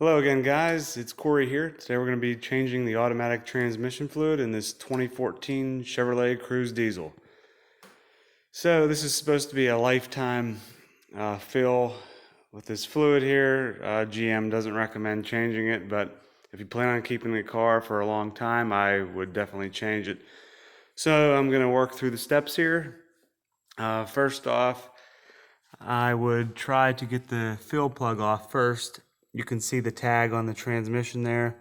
Hello again, guys. It's Corey here. Today we're going to be changing the automatic transmission fluid in this 2014 Chevrolet Cruze Diesel. So this is supposed to be a lifetime fill with this fluid here. GM doesn't recommend changing it, but if you plan on keeping the car for a long time, I would definitely change it. So I'm going to work through the steps here. First off, I would try to get the fill plug off first. You can see the tag on the transmission there.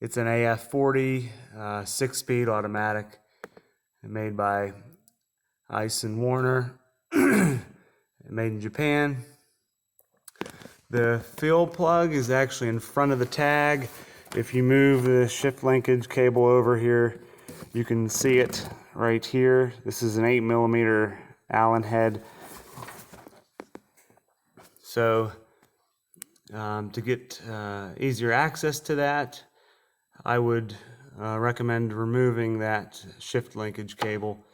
It's an AF40 6-speed automatic made by Ice and Warner, made in Japan. The fill plug is actually in front of the tag. If you move the shift linkage cable over here, you can see it right here. This is an 8mm Allen head. So to get easier access to that, I would recommend removing that shift linkage cable.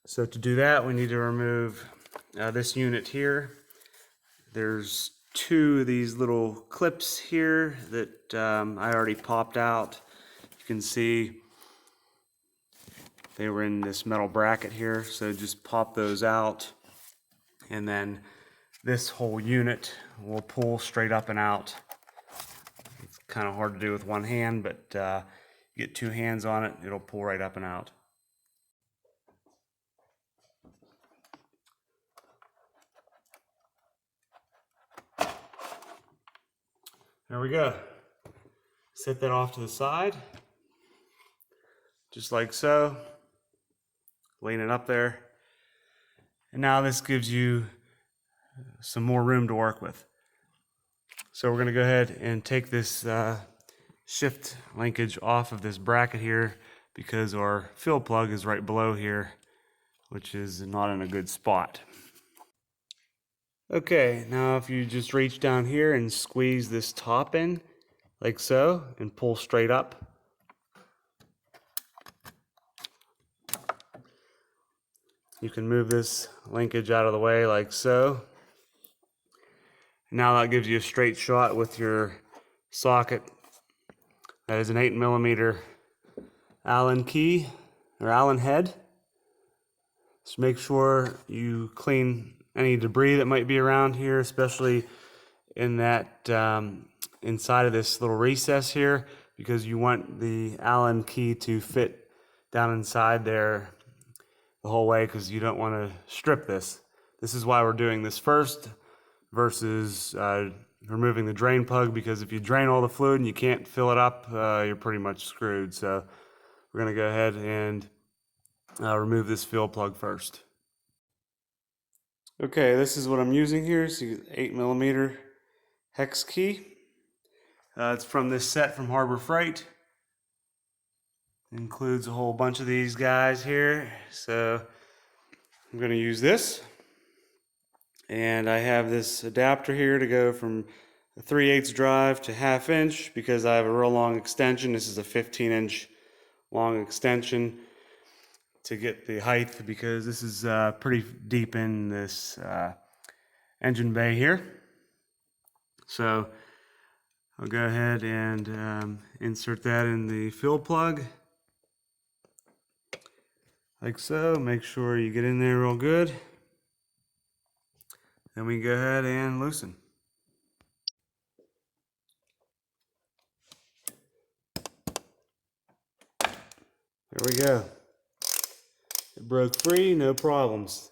So to do that, we need to remove this unit here. There's two of these little clips here that I already popped out. You can see they were in this metal bracket here, so just pop those out, and then this whole unit will pull straight up and out. It's kind of hard to do with one hand, but you get two hands on it, it'll pull right up and out. There we go. Set that off to the side, just like so. Lean it up there. And now this gives you some more room to work with. So we're going to go ahead and take this shift linkage off of this bracket here, because our fill plug is right below here, which is not in a good spot. Okay, now if you just reach down here and squeeze this top in like so and pull straight up, you can move this linkage out of the way like so. Now that gives you a straight shot with your socket. That is an 8mm Allen key or Allen head. Just make sure you clean any debris that might be around here, especially in that inside of this little recess here, because you want the Allen key to fit down inside there the whole way, because you don't want to strip this. This is why we're doing this first versus removing the drain plug, because if you drain all the fluid and you can't fill it up, you're pretty much screwed. So we're going to go ahead and remove this fill plug first. Okay, this is what I'm using here. So 8mm hex key. It's from this set from Harbor Freight. It includes a whole bunch of these guys here. So I'm going to use this. And I have this adapter here to go from a 3/8 drive to 1/2 inch, because I have a real long extension. This is a 15-inch long extension to get the height, because this is pretty deep in this engine bay here. So I'll go ahead and insert that in the fill plug like so. Make sure you get in there real good. Then we go ahead and loosen. There we go. It broke free, no problems.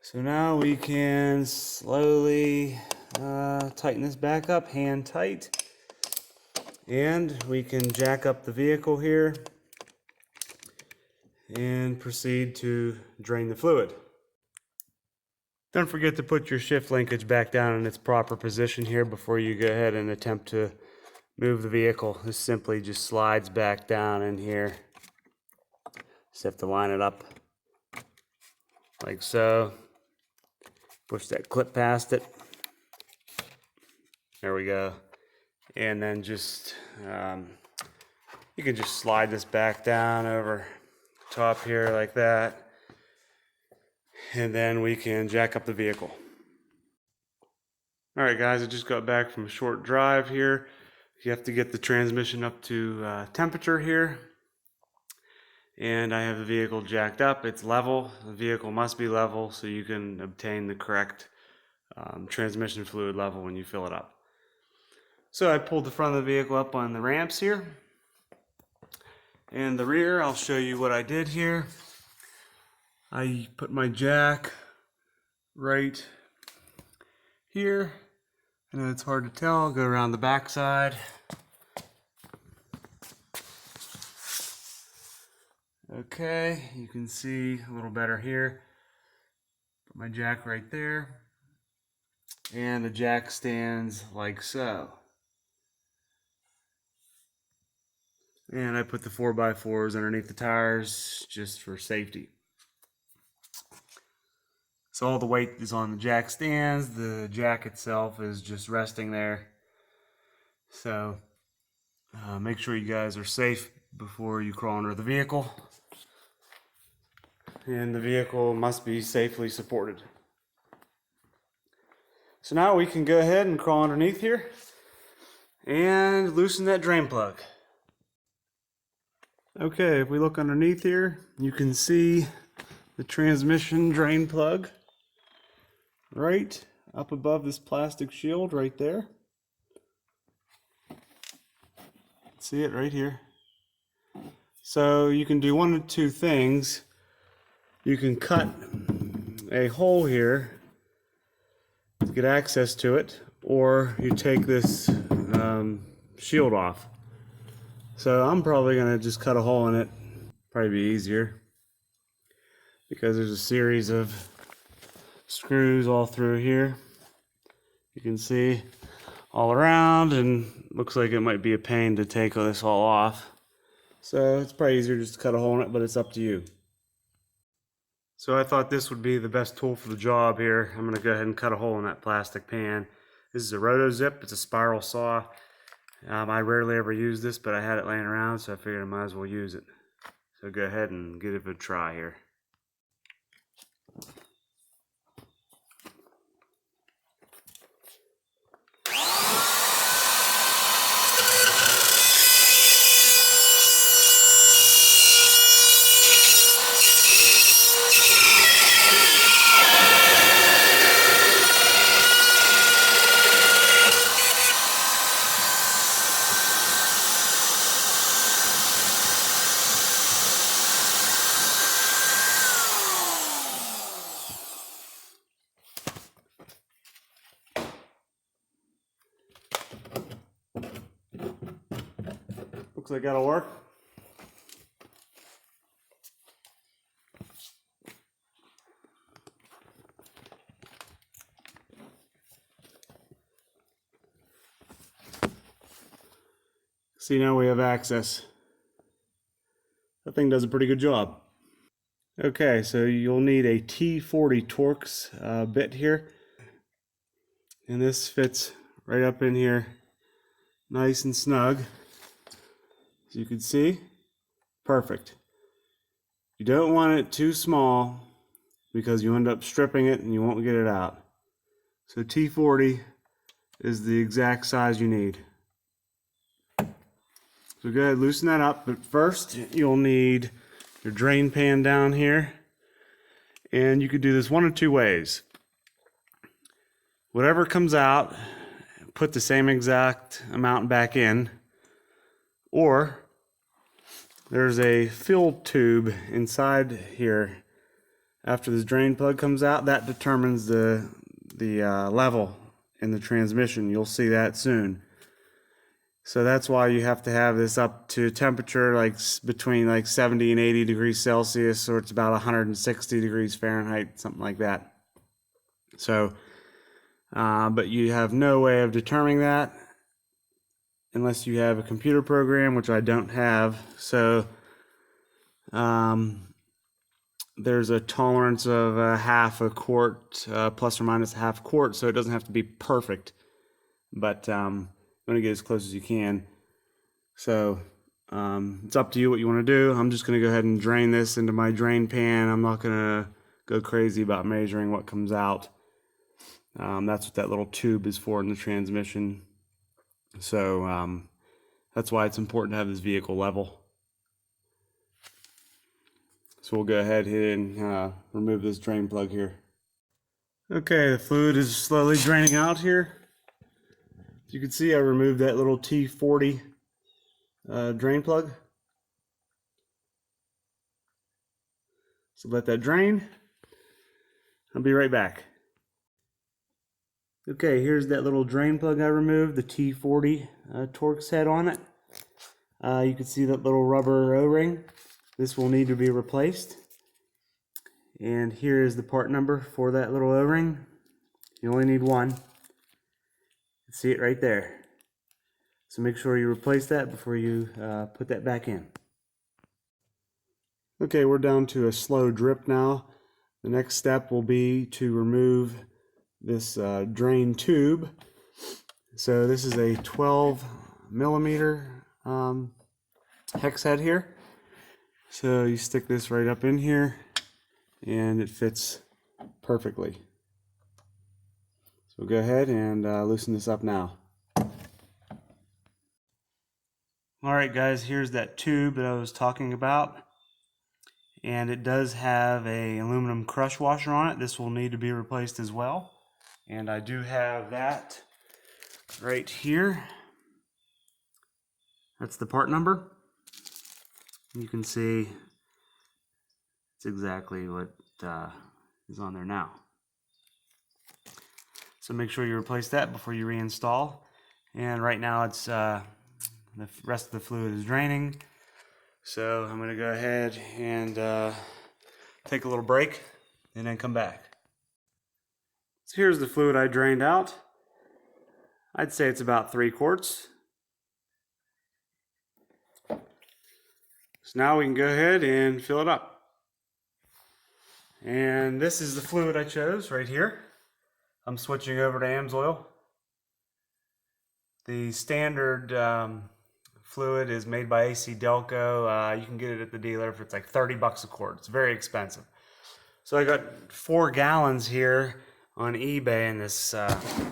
So now we can slowly tighten this back up, hand tight. And we can jack up the vehicle here and proceed to drain the fluid. Don't forget to put your shift linkage back down in its proper position here before you go ahead and attempt to move the vehicle. This simply just slides back down in here. Just have to line it up like so. Push that clip past it. There we go. And then just, you can just slide this back down over top here like that. And then we can jack up the vehicle. All right, guys, I just got back from a short drive here. You have to get the transmission up to temperature here. And I have the vehicle jacked up. It's level. The vehicle must be level so you can obtain the correct transmission fluid level when you fill it up. So I pulled the front of the vehicle up on the ramps here. And the rear, I'll show you what I did here. I put my jack right here. I know it's hard to tell. I'll go around the back side. Okay, you can see a little better here. Put my jack right there. And the jack stands like so. And I put the 4x4s underneath the tires just for safety. So all the weight is on the jack stands. The jack itself is just resting there. So make sure you guys are safe before you crawl under the vehicle. And the vehicle must be safely supported. So now we can go ahead and crawl underneath here and loosen that drain plug. Okay, if we look underneath here, you can see the transmission drain plug right up above this plastic shield right there. See it right here. So you can do one of two things. You can cut a hole here to get access to it, or you take this shield off. So I'm probably going to just cut a hole in it. Probably be easier because there's a series of screws all through here. You can see all around, and looks like it might be a pain to take this all off. So it's probably easier just to cut a hole in it, but it's up to you. So I thought this would be the best tool for the job here. I'm going to go ahead and cut a hole in that plastic pan. This is a Roto-Zip. It's a spiral saw. I rarely ever use this, but I had it laying around, so I figured I might as well use it. So go ahead and give it a try here. Looks like that'll work. See, now we have access. That thing does a pretty good job. Okay, so you'll need a T40 Torx bit here. And this fits right up in here, nice and snug. As you can see, perfect. You don't want it too small because you end up stripping it and you won't get it out. So T40 is the exact size you need. So go ahead, loosen that up, but first you'll need your drain pan down here. And you could do this one of two ways. Whatever comes out, put the same exact amount back in, or there's a fill tube inside here. After this drain plug comes out, that determines the level in the transmission. You'll see that soon. So that's why you have to have this up to temperature like between like 70 and 80 degrees Celsius, or it's about 160 degrees Fahrenheit, something like that. So, but you have no way of determining that unless you have a computer program, which I don't have. So there's a tolerance of half a quart, plus or minus a half quart, so it doesn't have to be perfect, but I'm going to get as close as you can. So it's up to you what you want to do. I'm just going to go ahead and drain this into my drain pan. I'm not going to go crazy about measuring what comes out. That's what that little tube is for in the transmission. So that's why it's important to have this vehicle level. So we'll go ahead and remove this drain plug here. Okay, the fluid is slowly draining out here. As you can see, I removed that little T40 drain plug. So let that drain. I'll be right back. Okay, here's that little drain plug I removed, the T40 Torx head on it. You can see that little rubber O-ring. This will need to be replaced. And here is the part number for that little O-ring. You only need one. See it right there. So make sure you replace that before you put that back in. Okay, we're down to a slow drip now. The next step will be to remove this drain tube. So this is a 12 millimeter hex head here. So you stick this right up in here and it fits perfectly. So we'll go ahead and loosen this up now. Alright guys, here's that tube that I was talking about. And it does have a aluminum crush washer on it. This will need to be replaced as well. And I do have that right here. That's the part number. You can see it's exactly what is on there now. So make sure you replace that before you reinstall. And right now it's the rest of the fluid is draining. So I'm going to go ahead and take a little break and then come back. So here's the fluid I drained out. I'd say it's about 3 quarts. So now we can go ahead and fill it up. And this is the fluid I chose right here. I'm switching over to AMSOIL. The standard fluid is made by AC Delco. You can get it at the dealer for it's like 30 bucks a quart. It's very expensive. So I got 4 gallons here on eBay in this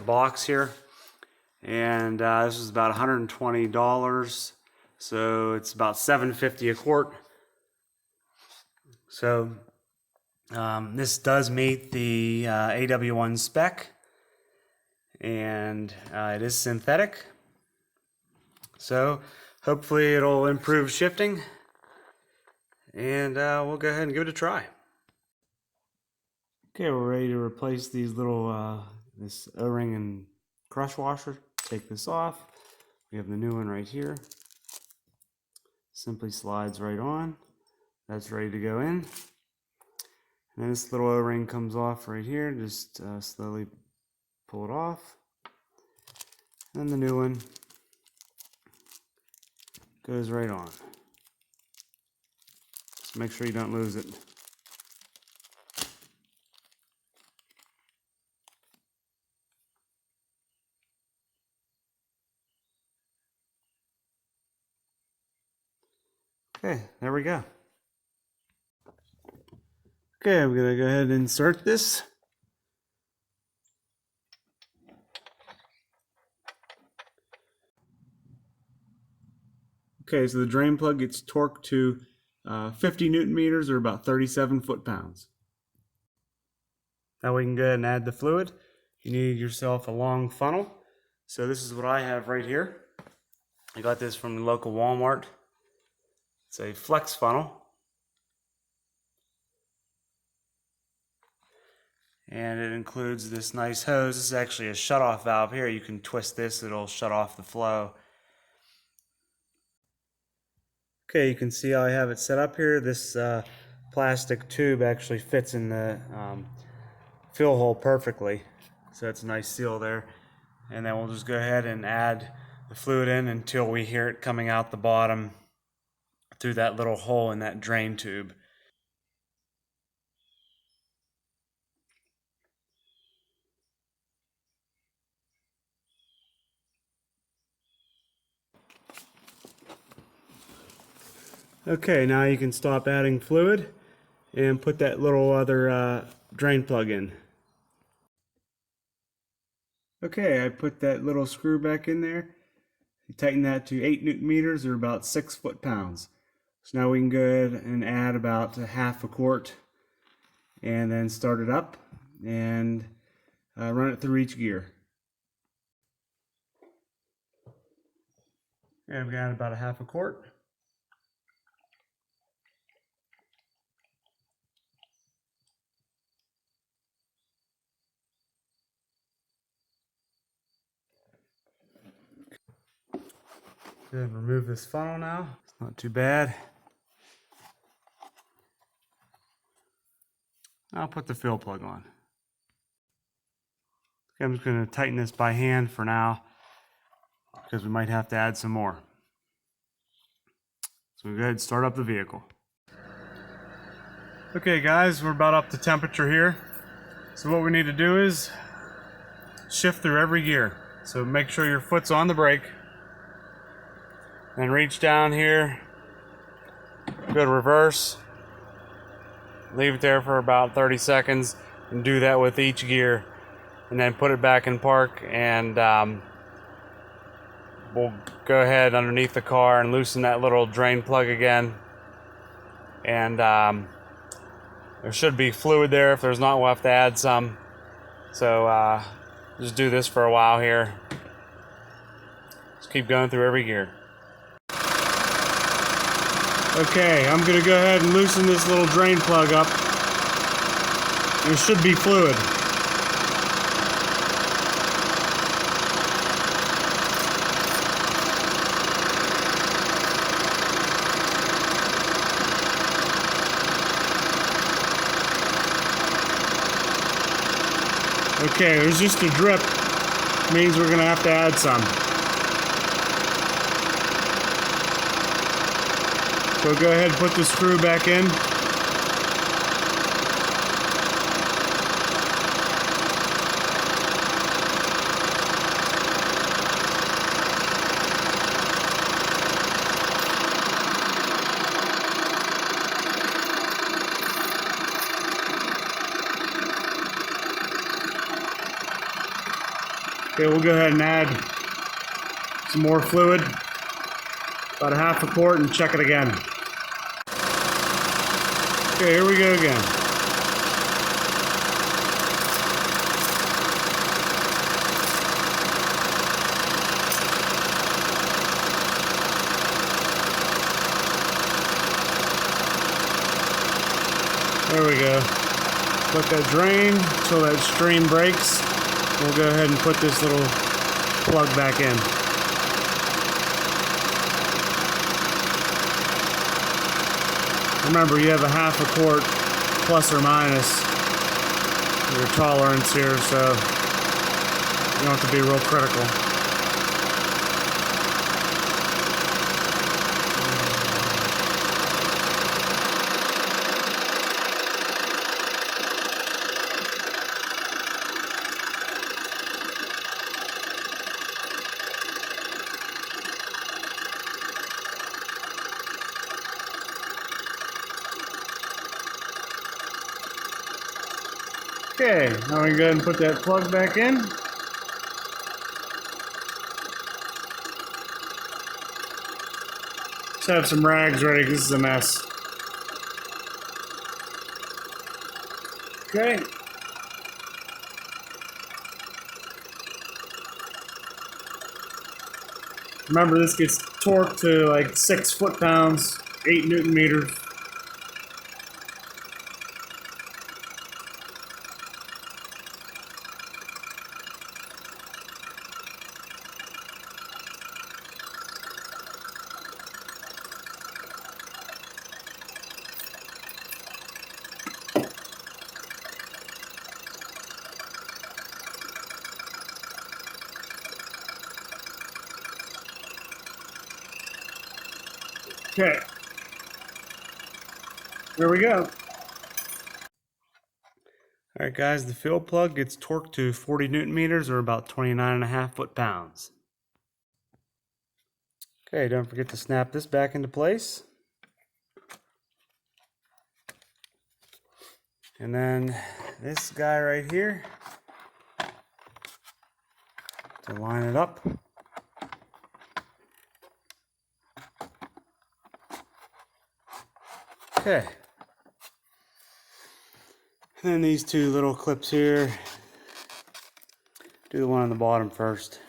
box here. And this was about $120. So it's about $7.50 a quart. So this does meet the AW1 spec. And it is synthetic. So hopefully it'll improve shifting, and we'll go ahead and give it a try. Okay, we're ready to replace these little this O-ring and crush washer. Take this off. We have the new one right here. Simply slides right on. That's ready to go in. And this little O-ring comes off right here. Just slowly pull it off. And the new one goes right on. Just make sure you don't lose it. Okay, there we go. Okay, I'm gonna go ahead and insert this. Okay, so the drain plug gets torqued to 50 Newton meters or about 37 foot-pounds. Now we can go ahead and add the fluid. You need yourself a long funnel. So this is what I have right here. I got this from the local Walmart. It's a flex funnel. And it includes this nice hose. This is actually a shut-off valve here. You can twist this, it'll shut off the flow. Okay, you can see how I have it set up here. This plastic tube actually fits in the fill hole perfectly. So it's a nice seal there. And then we'll just go ahead and add the fluid in until we hear it coming out the bottom through that little hole in that drain tube. Okay, now you can stop adding fluid and put that little other drain plug in. Okay, I put that little screw back in there. You tighten that to 8 Newton meters, or about 6 foot-pounds. So now we can go ahead and add about a half a quart and then start it up and run it through each gear. Okay, we've got about a half a quart. Go ahead and remove this funnel now. It's not too bad. I'll put the fill plug on. Okay, I'm just going to tighten this by hand for now because we might have to add some more. So we'll go ahead and start up the vehicle. Okay guys, we're about up to temperature here. So what we need to do is shift through every gear. So make sure your foot's on the brake. Then reach down here, go to reverse, leave it there for about 30 seconds, and do that with each gear. And then put it back in park, and we'll go ahead underneath the car and loosen that little drain plug again. And there should be fluid there. If there's not, we'll have to add some. So just do this for a while here. Just keep going through every gear. Okay, I'm going to go ahead and loosen this little drain plug up. There should be fluid. Okay, there's just a drip. Means we're going to have to add some. So go ahead and put the screw back in. Okay, we'll go ahead and add some more fluid, about a half a quart, and check it again. Okay, here we go again. There we go. Let that drain until that stream breaks. We'll go ahead and put this little plug back in. Remember, you have a half a quart plus or minus your tolerance here, so you don't have to be real critical. Okay, now we can go ahead and put that plug back in. Just have some rags ready because this is a mess. Okay. Remember, this gets torqued to like 6 foot-pounds, 8 Newton meters. Okay, there we go. Alright guys, the fill plug gets torqued to 40 Newton meters, or about 29.5 foot-pounds. Okay, don't forget to snap this back into place. And then this guy right here to line it up. Okay. And then these two little clips here. Do the one on the bottom first.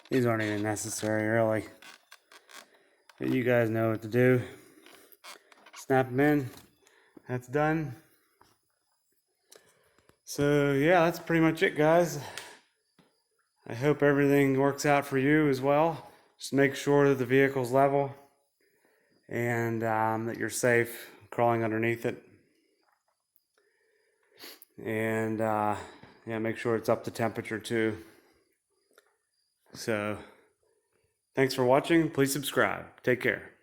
These aren't even necessary, really. But you guys know what to do. Snap them in. That's done. So yeah, that's pretty much it, guys. I hope everything works out for you as well. Just make sure that the vehicle's level and that you're safe crawling underneath it. And yeah, make sure it's up to temperature too. So thanks for watching. Please subscribe. Take care.